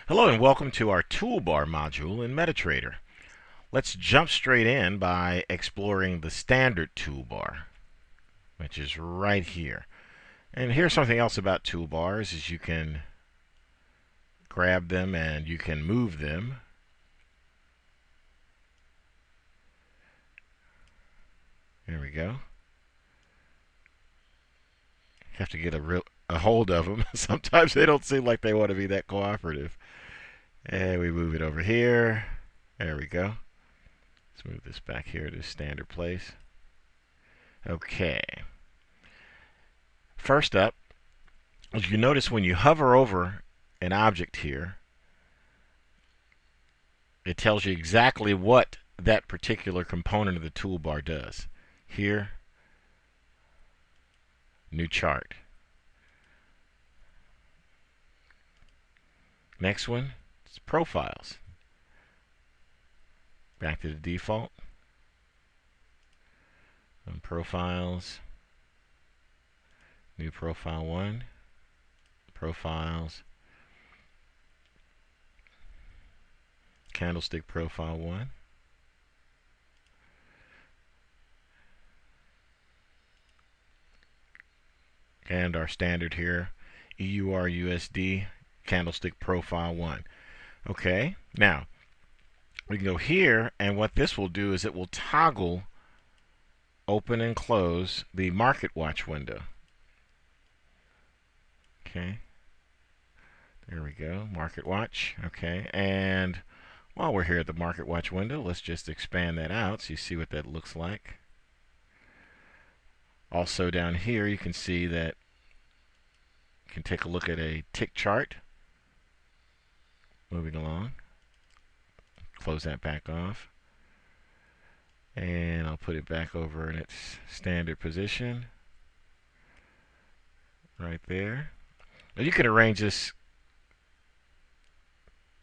Hello and welcome to our toolbar module in MetaTrader. Let's jump straight in by exploring the standard toolbar, which is right here. And here's something else about toolbars is you can grab them and you can move them. There we go. You have to get a hold of them. Sometimes they don't seem like they want to be that cooperative. And we move it over here. There we go. Let's move this back here to standard place. Okay. First up, as you notice when you hover over an object here, it tells you exactly what that particular component of the toolbar does. Here, new chart. Next one is profiles. Back to the default. On profiles, new profile 1, profiles, candlestick profile 1. And our standard here, EURUSD candlestick profile 1. Okay, now we can go here, and what this will do is it will toggle open and close the market watch window. Okay, there we go, market watch. Okay, and while we're here at the market watch window, let's just expand that out so you see what that looks like. Also down here you can see that you can take a look at a tick chart. Moving along. Close that back off. And I'll put it back over in its standard position. Right there. Now you can arrange this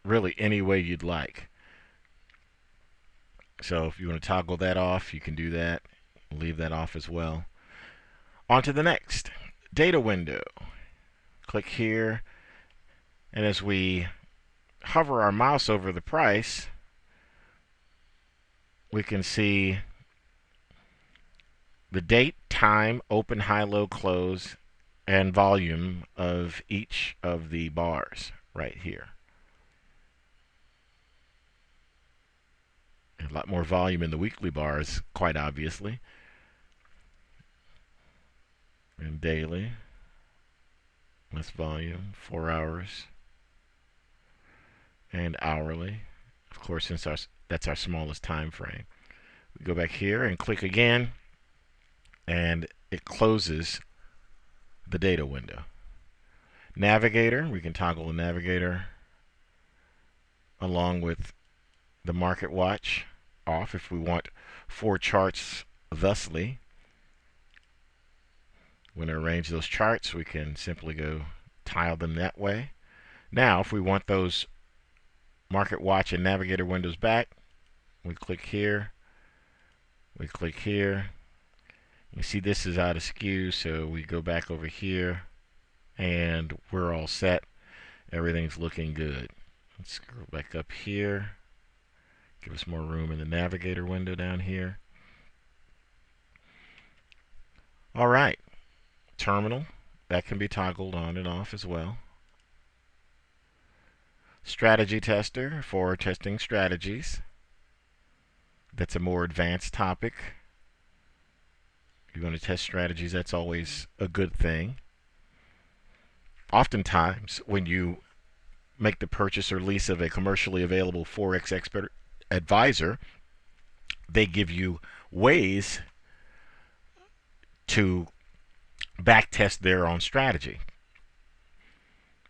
really any way you'd like. So if you want to toggle that off, you can do that. Leave that off as well. On to the next. Data window. Click here. And as we hover our mouse over the price, we can see the date, time, open, high, low, close, and volume of each of the bars right here. A lot more volume in the weekly bars, quite obviously. And daily, less volume, 4 hours. And hourly, of course, since that's our smallest time frame. We go back here and click again, and it closes the data window. Navigator, we can toggle the navigator along with the market watch off if we want 4 charts thusly. When we arrange those charts, we can simply go tile them that way. Now, if we want those market watch and navigator windows back, we click here, we click here. You see this is out of skew, so we go back over here and we're all set. Everything's looking good. Let's scroll back up here, give us more room in the navigator window down here. Alright, terminal, that can be toggled on and off as well. Strategy tester for testing strategies. That's a more advanced topic. You're going to test strategies, that's always a good thing. Oftentimes, when you make the purchase or lease of a commercially available Forex expert advisor, they give you ways to backtest their own strategy.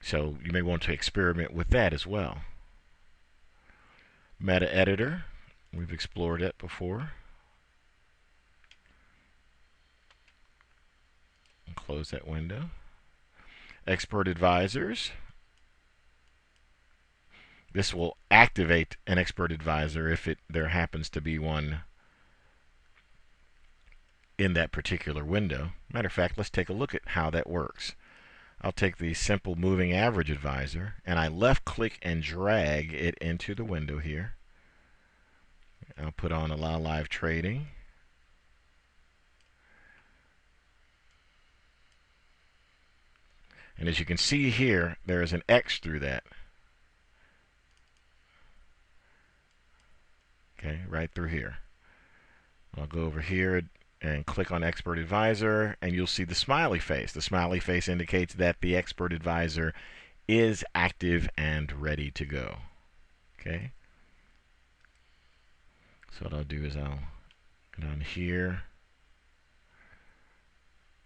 So you may want to experiment with that as well. Meta editor, we've explored that before. And close that window. Expert advisors. This will activate an expert advisor if there happens to be one in that particular window. Matter of fact, let's take a look at how that works. I'll take the simple moving average advisor and I left click and drag it into the window here. I'll put on allow live trading. And as you can see here, there is an X through that. Okay, right through here. I'll go over here and click on Expert Advisor, and you'll see the smiley face. The smiley face indicates that the Expert Advisor is active and ready to go. Okay. So what I'll do is I'll go down here,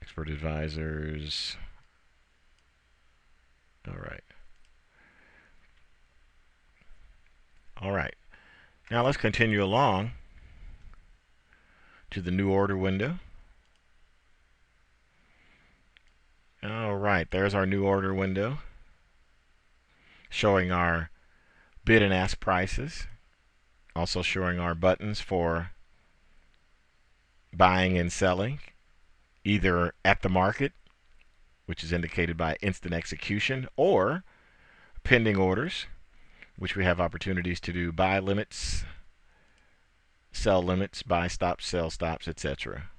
Expert Advisors. All right. All right. Now let's continue along to the new order window. All right, there's our new order window showing our bid and ask prices, also showing our buttons for buying and selling, either at the market, which is indicated by instant execution, or pending orders, which we have opportunities to do buy limits, sell limits, buy stops, sell stops, etc.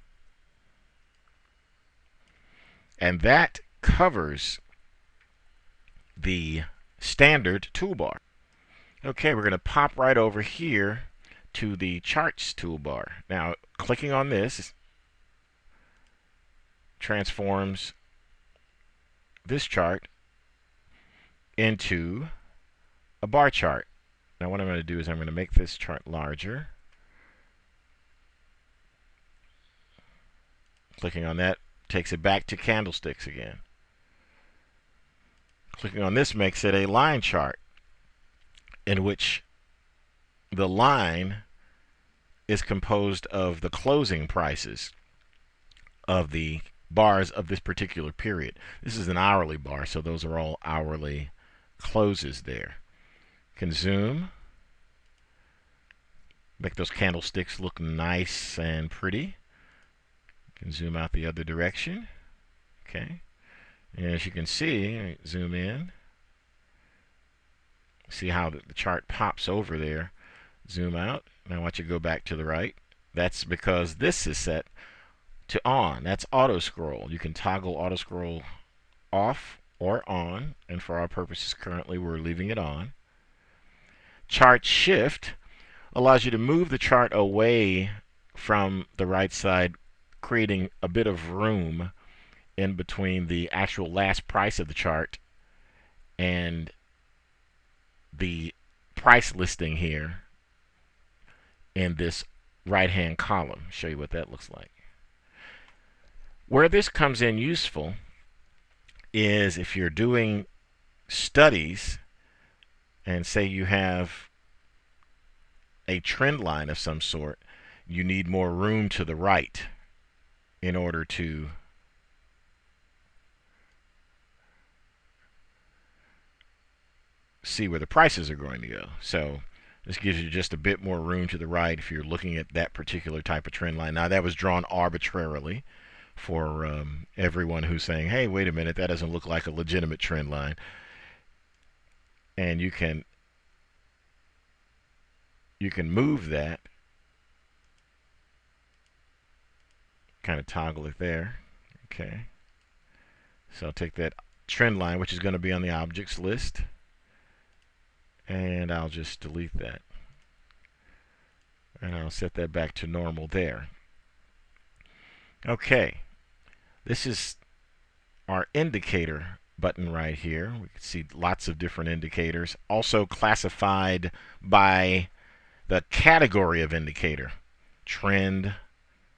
And that covers the standard toolbar. Okay, we're going to pop right over here to the Charts toolbar. Now, clicking on this transforms this chart into a bar chart. Now, what I'm going to do is I'm going to make this chart larger. Clicking on that takes it back to candlesticks again. Clicking on this makes it a line chart, in which the line is composed of the closing prices of the bars of this particular period. This is an hourly bar, so those are all hourly closes there. Can zoom, make those candlesticks look nice and pretty. Can zoom out the other direction. Okay, and as you can see, zoom in. See how the chart pops over there. Zoom out. Now I want you to go back to the right. That's because this is set to on. That's auto scroll. You can toggle auto scroll off or on, and for our purposes currently we're leaving it on. Chart shift allows you to move the chart away from the right side, creating a bit of room in between the actual last price of the chart and the price listing here in this right hand column. Show you what that looks like. Where this comes in useful is if you're doing studies and say you have a trend line of some sort, you need more room to the right in order to see where the prices are going to go. So this gives you just a bit more room to the right if you're looking at that particular type of trend line. Now that was drawn arbitrarily for everyone who's saying, hey, wait a minute, that doesn't look like a legitimate trend line. And you can move that, kind of toggle it there. Okay, so I'll take that trend line, which is going to be on the objects list, and I'll just delete that, and I'll set that back to normal there. Okay, this is our indicator button right here. We can see lots of different indicators, also classified by the category of indicator: trend,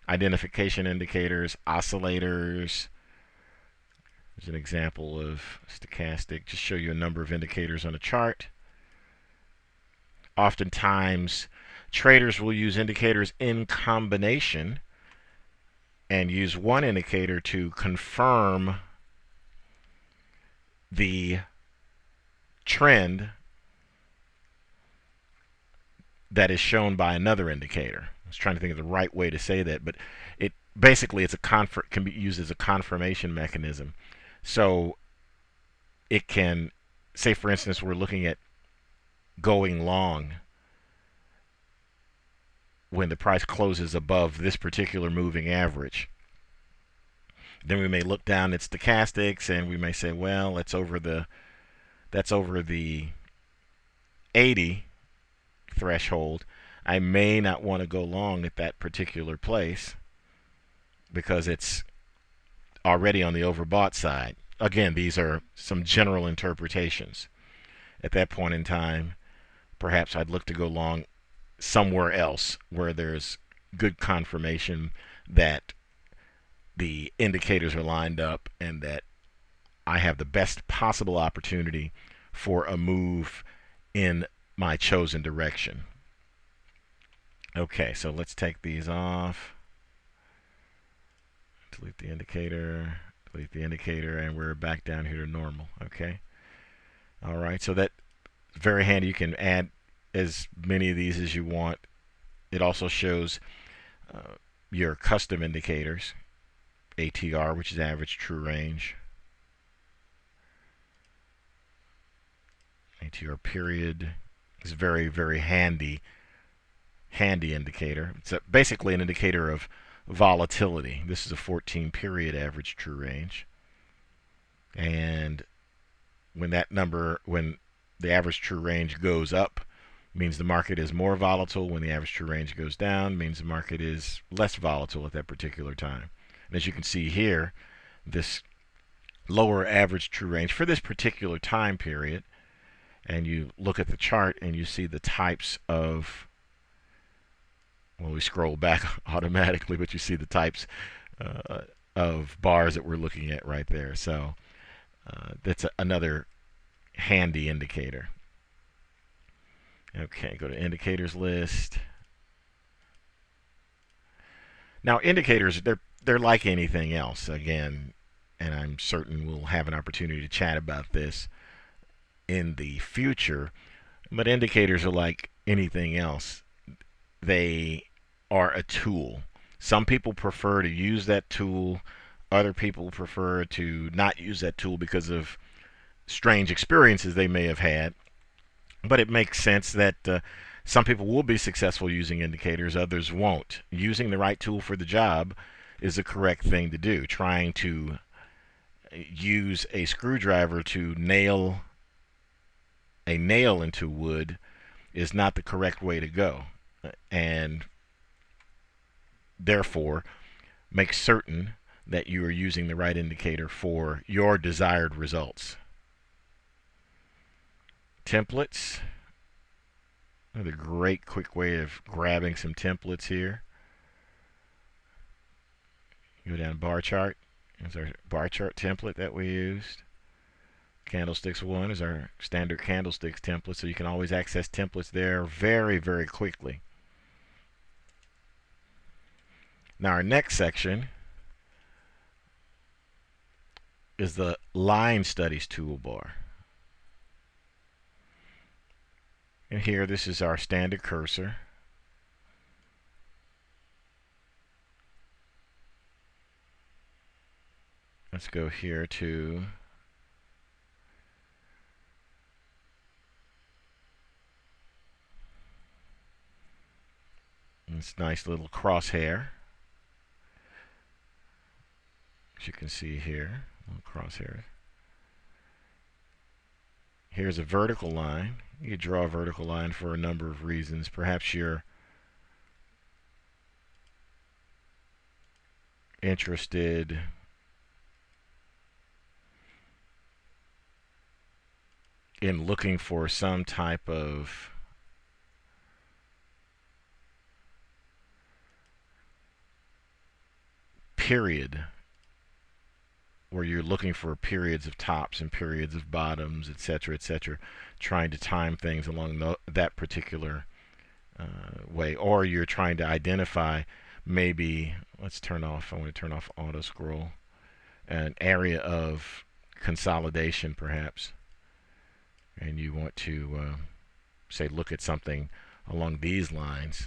identification indicators, oscillators. There's an example of stochastic, just show you a number of indicators on a chart. Oftentimes traders will use indicators in combination and use one indicator to confirm the trend that is shown by another indicator. I was trying to think of the right way to say that, but it basically can be used as a confirmation mechanism. So it can, say for instance, we're looking at going long when the price closes above this particular moving average. Then we may look down at stochastics and we may say, well, that's over the 80 threshold. I may not want to go long at that particular place because it's already on the overbought side. Again, these are some general interpretations. At that point in time, perhaps I'd look to go long somewhere else where there's good confirmation that the indicators are lined up and that I have the best possible opportunity for a move in my chosen direction. Okay, so let's take these off. Delete the indicator, and we're back down here to normal. Okay. All right, so that's very handy. You can add as many of these as you want. It also shows your custom indicators, ATR, which is average true range, ATR period is very, very handy indicator. It's basically an indicator of volatility. This is a 14 period average true range, and when the average true range goes up, means the market is more volatile. When the average true range goes down, means the market is less volatile at that particular time. And as you can see here, this lower average true range for this particular time period, and you look at the chart and you see the types of, well, we scroll back automatically, but you see the types of bars that we're looking at right there. So that's another handy indicator. Okay, go to indicators list. Now indicators, they're like anything else, again, and I'm certain we'll have an opportunity to chat about this in the future, but indicators are like anything else. They are a tool. Some people prefer to use that tool. Other people prefer to not use that tool because of strange experiences they may have had. But it makes sense that some people will be successful using indicators, others won't. Using the right tool for the job is the correct thing to do. Trying to use a screwdriver to nail a nail into wood is not the correct way to go, and therefore make certain that you are using the right indicator for your desired results. Templates. Another great quick way of grabbing some templates here. Go down to bar chart. Here's our bar chart template that we used. Candlesticks 1 is our standard candlesticks template, so you can always access templates there very, very quickly. Now our next section is the line studies toolbar. And here, this is our standard cursor. Let's go here to this nice little crosshair. As you can see here, little crosshair. Here's a vertical line. You draw a vertical line for a number of reasons. Perhaps you're interested in looking for some type of period where you're looking for periods of tops and periods of bottoms, etc., trying to time things along that particular way, or you're trying to identify maybe, I want to turn off auto scroll, an area of consolidation perhaps, and you want to say look at something along these lines.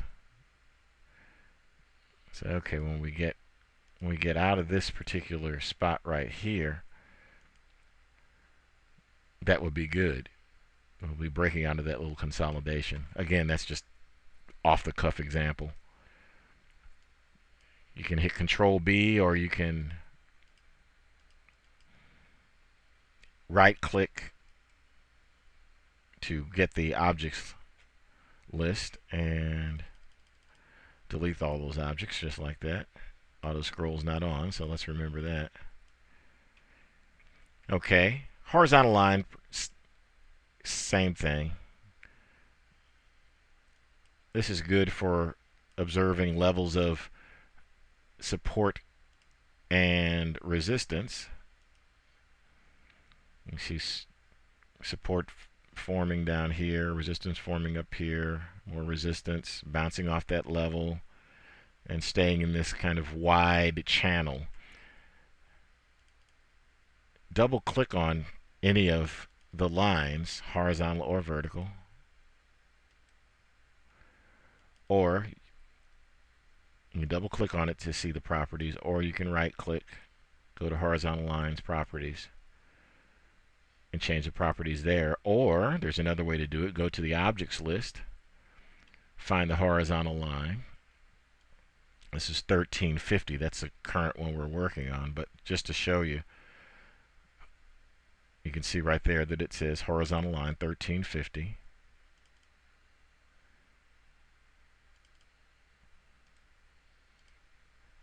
So okay, when we get out of this particular spot right here, that would be good. We'll be breaking out of that little consolidation. Again, that's just off the cuff example. You can hit Control B, or you can right click to get the objects list and delete all those objects just like that. Auto scroll's not on, so let's remember that. Okay, horizontal line, same thing. This is good for observing levels of support and resistance. You see support forming down here, resistance forming up here, more resistance bouncing off that level and staying in this kind of wide channel. Double click on any of the lines, horizontal or vertical, or you double click on it to see the properties, or you can right click, go to horizontal lines properties, and change the properties there. Or there's another way to do it. Go to the objects list, find the horizontal line. This is 1350. That's the current one we're working on, but just to show you, you can see right there that it says horizontal line 1350.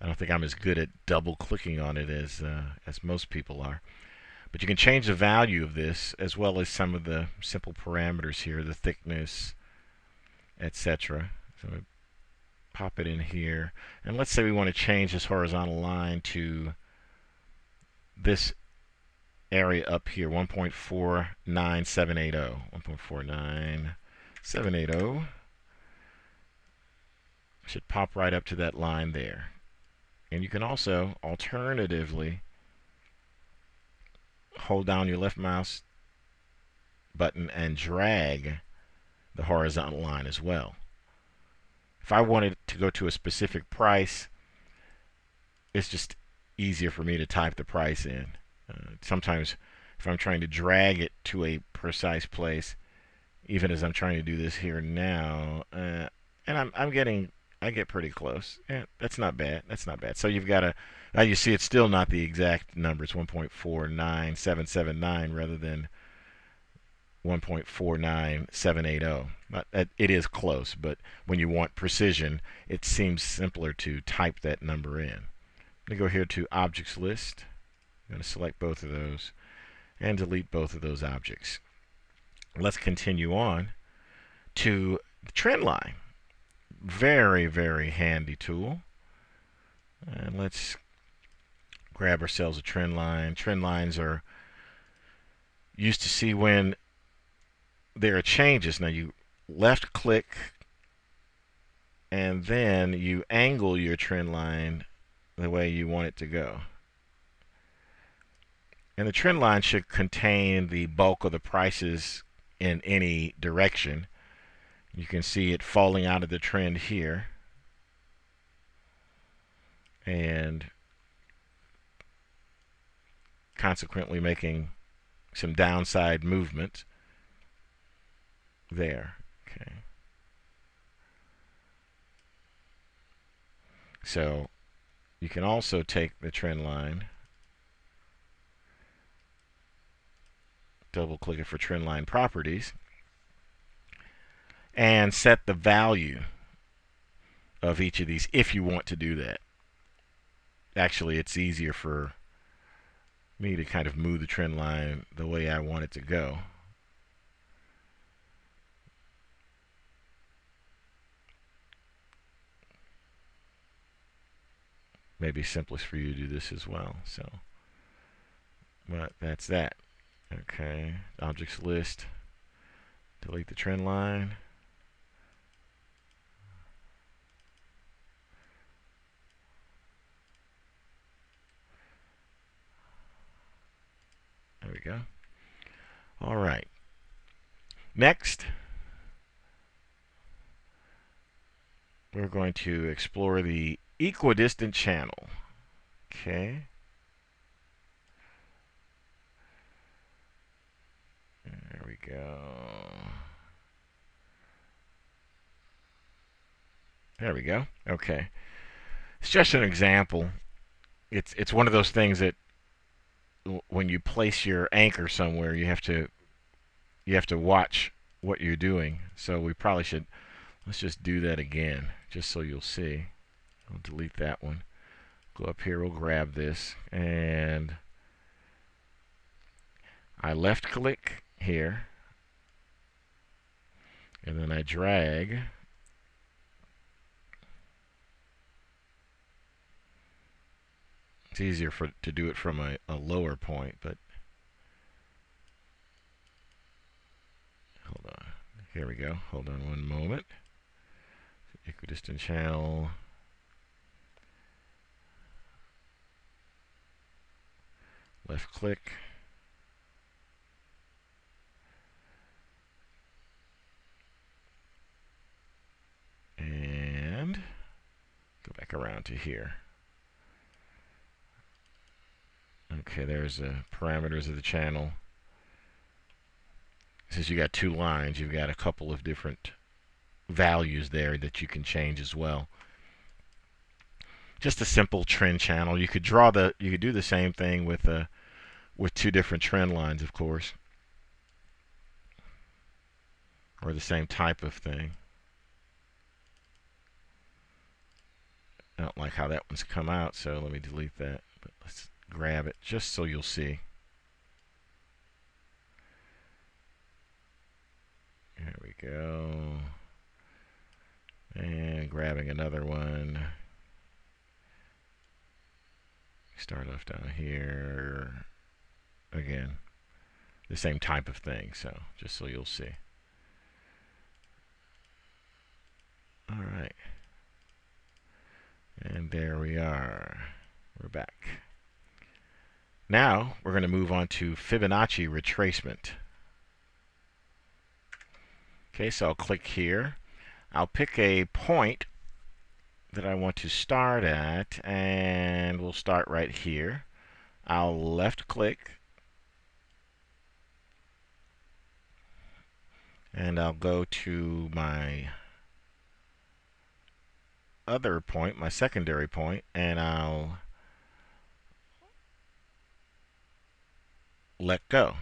I don't think I'm as good at double clicking on it as most people are. But you can change the value of this as well as some of the simple parameters here, the thickness, etc. So we pop it in here. And let's say we want to change this horizontal line to this area up here, 1.49780. 1.49780. Should pop right up to that line there. And you can also alternatively hold down your left mouse button and drag the horizontal line as well. If I wanted to go to a specific price, it's just easier for me to type the price in. Sometimes if I'm trying to drag it to a precise place, even as I'm trying to do this here now, and I get pretty close. Yeah, that's not bad. That's not bad. So you've got to, now you see it's still not the exact number. It's 1.49779 rather than 1.49780. It is close, but when you want precision, it seems simpler to type that number in. I'm going to go here to Objects List. I'm going to select both of those and delete both of those objects. Let's continue on to the trend line. Very, very handy tool. And let's grab ourselves a trend line. Trend lines are used to see when there are changes. Now you left click and then you angle your trend line the way you want it to go. And the trend line should contain the bulk of the prices in any direction. You can see it falling out of the trend here and consequently making some downside movement there. Okay. So you can also take the trend line, double click it for trend line properties, and set the value of each of these if you want to do that. Actually, it's easier for me to kind of move the trend line the way I want it to go. Maybe simplest for you to do this as well. So, but that's that. Okay, objects list, delete the trend line. There we go. All right. Next, we're going to explore the Equidistant Channel. Okay. we go. There we go. Okay. It's just an example. It's one of those things that when you place your anchor somewhere, you have to watch what you're doing. So we probably should, let's just do that again, just so you'll see. I'll delete that one. Go up here, we'll grab this, and I left click here, and then I drag. It's easier to do it from a lower point, but hold on. Here we go. Hold on one moment. Equidistant Channel. Left click. And go back around to here. Okay, there's the parameters of the channel. Since you got two lines, you've got a couple of different values there that you can change as well. Just a simple trend channel. You could do the same thing with two different trend lines, of course, or the same type of thing. I don't like how that one's come out, so let me delete that. But let's grab it just so you'll see. There we go. And grabbing another one. Start off down here. Again, the same type of thing, so just so you'll see. All right. And there we are. We're back. Now we're going to move on to Fibonacci Retracement. Okay, so I'll click here. I'll pick a point that I want to start at, and we'll start right here. I'll left click, and I'll go to my other point, my secondary point, and I'll let go.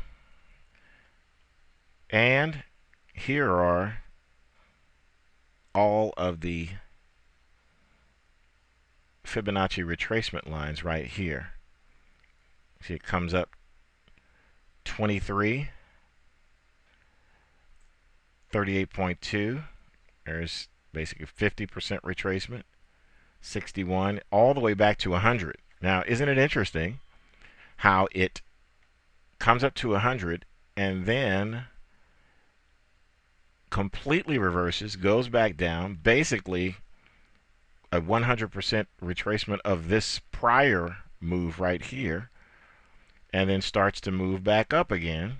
And here are all of the Fibonacci retracement lines right here. See, it comes up 23, 38.2. There's basically 50% retracement, 61, all the way back to 100. Now, isn't it interesting how it comes up to 100 and then completely reverses, goes back down, basically a 100% retracement of this prior move right here, and then starts to move back up again,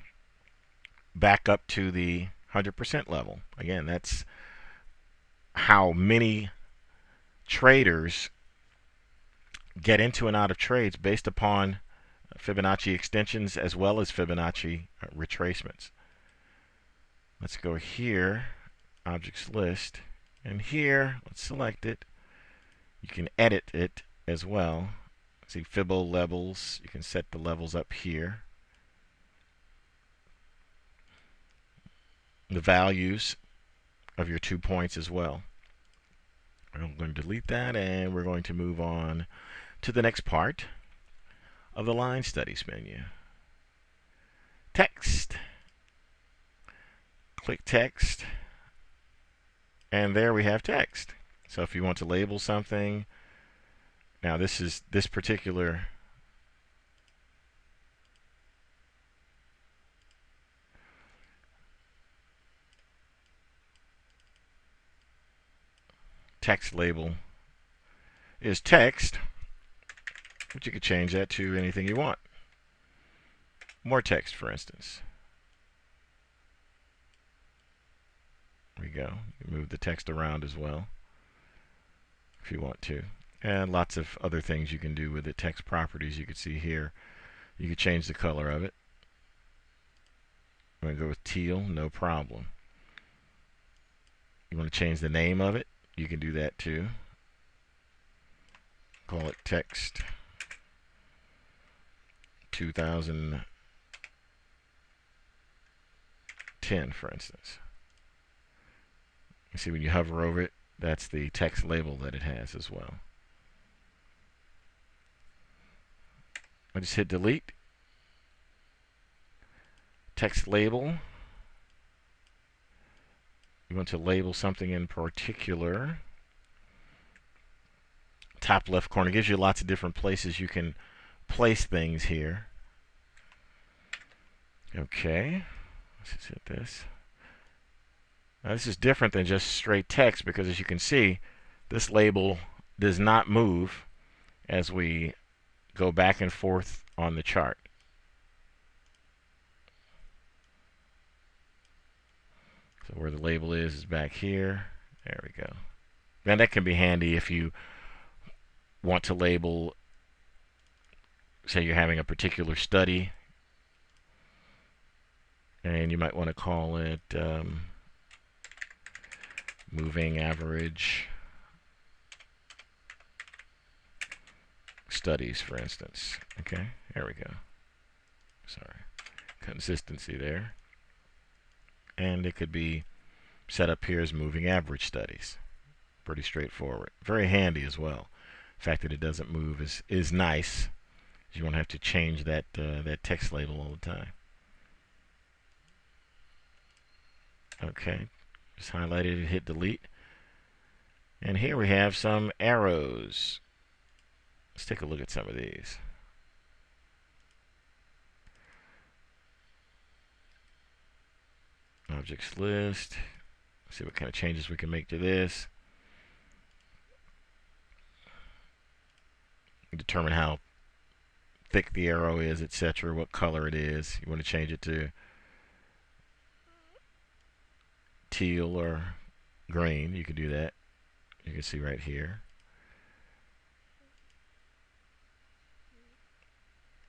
back up to the 100% level. Again, that's how many traders get into and out of trades based upon Fibonacci extensions as well as Fibonacci retracements. Let's go here, objects list, and here, let's select it. You can edit it as well. See Fibo levels, you can set the levels up here. The values of your 2 points as well. I'm going to delete that, and we're going to move on to the next part of the line studies menu. Text. Click text, and there we have text. So if you want to label something, now this particular text label is text, but you could change that to anything you want. More text, for instance. There we go. You can move the text around as well if you want to. And lots of other things you can do with it. Text properties you can see here. You can change the color of it. I'm going to go with teal, no problem. You want to change the name of it? You can do that too. Call it text 2010, for instance. You see when you hover over it, that's the text label that it has as well. I just hit delete. Text label. You want to label something in particular. Top left corner gives you lots of different places you can place things here. Okay, let's just hit this. Now this is different than just straight text because, as you can see, this label does not move as we go back and forth on the chart. So where the label is back here. There we go. Now that can be handy if you want to label, say you're having a particular study, and you might want to call it moving average studies, for instance. Okay, there we go. Sorry, consistency there. And it could be set up here as moving average studies. Pretty straightforward. Very handy as well. The fact that it doesn't move is nice. You won't have to change that that text label all the time. Okay, just highlight it and hit delete. And here we have some arrows. Let's take a look at some of these. Objects list. See what kind of changes we can make to this. Determine how thick the arrow is, etc., what color it is. You want to change it to teal or green. You can do that. You can see right here.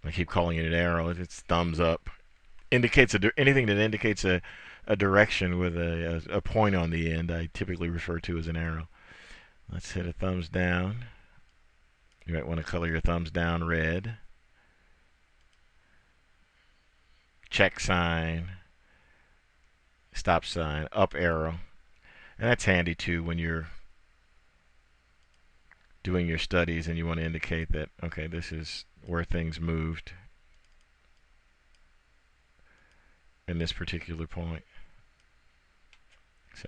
I keep calling it an arrow. It's thumbs up. Indicates anything that indicates a direction with a point on the end, I typically refer to as an arrow. Let's hit a thumbs down. You might want to color your thumbs down red. Check sign, stop sign, up arrow. And that's handy too when you're doing your studies and you want to indicate that, okay, this is where things moved in this particular point. So,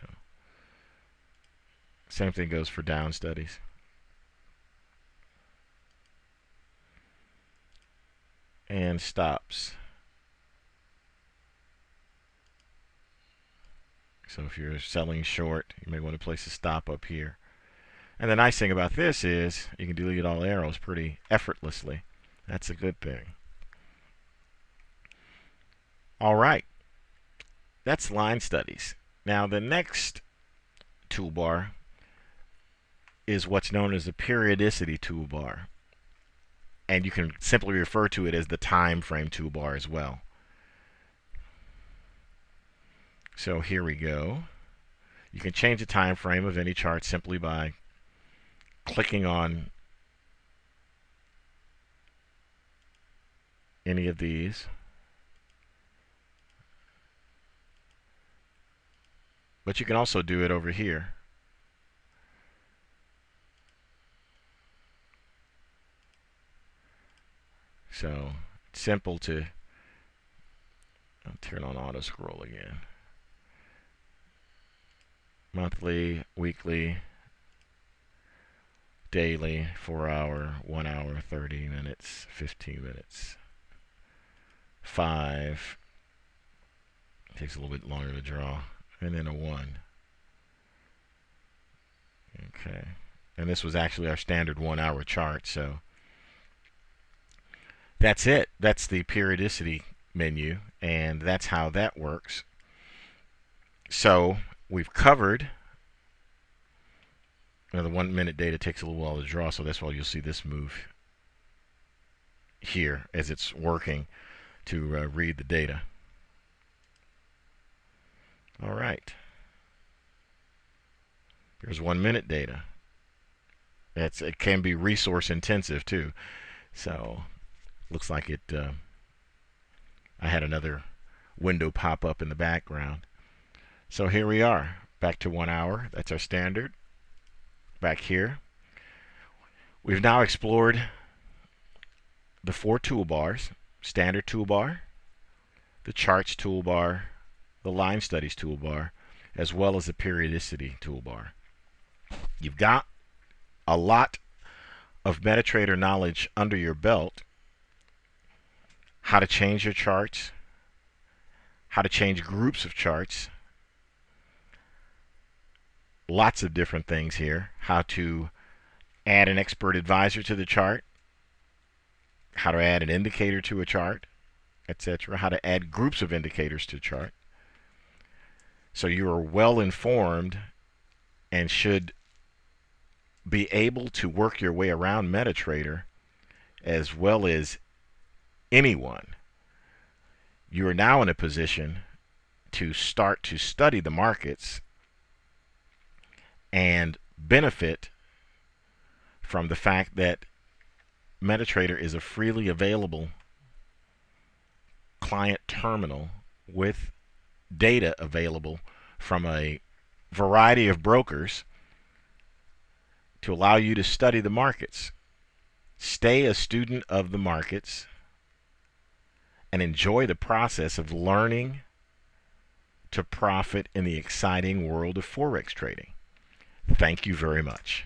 same thing goes for down studies. And stops. So if you're selling short, you may want to place a stop up here. And the nice thing about this is you can delete all arrows pretty effortlessly. That's a good thing. All right. That's line studies. Now the next toolbar is what's known as the Periodicity Toolbar. And you can simply refer to it as the time frame toolbar as well. So here we go. You can change the time frame of any chart simply by clicking on any of these. But you can also do it over here. So it's simple to, I'll turn on auto scroll again. Monthly, weekly, daily, 4 hour, 1 hour, 30 minutes, 15 minutes, 5. Takes a little bit longer to draw. And then a 1. Okay. And this was actually our standard 1 hour chart, so that's it. That's the periodicity menu, and that's how that works. So we've covered. Now the 1 minute data takes a little while to draw, so that's why you'll see this move here as it's working to read the data. All right. Here's 1 minute data. It can be resource intensive too. So looks like it. I had another window pop up in the background. So here we are, back to 1 hour. That's our standard. Back here, we've now explored the 4 toolbars: standard toolbar, the charts toolbar, the line studies toolbar, as well as the periodicity toolbar. You've got a lot of MetaTrader knowledge under your belt. How to change your charts, how to change groups of charts, lots of different things here. How to add an expert advisor to the chart, how to add an indicator to a chart, etc. How to add groups of indicators to a chart. So you are well informed and should be able to work your way around MetaTrader as well as anyone. You are now in a position to start to study the markets and benefit from the fact that MetaTrader is a freely available client terminal with data available from a variety of brokers to allow you to study the markets. Stay a student of the markets and enjoy the process of learning to profit in the exciting world of Forex trading. Thank you very much.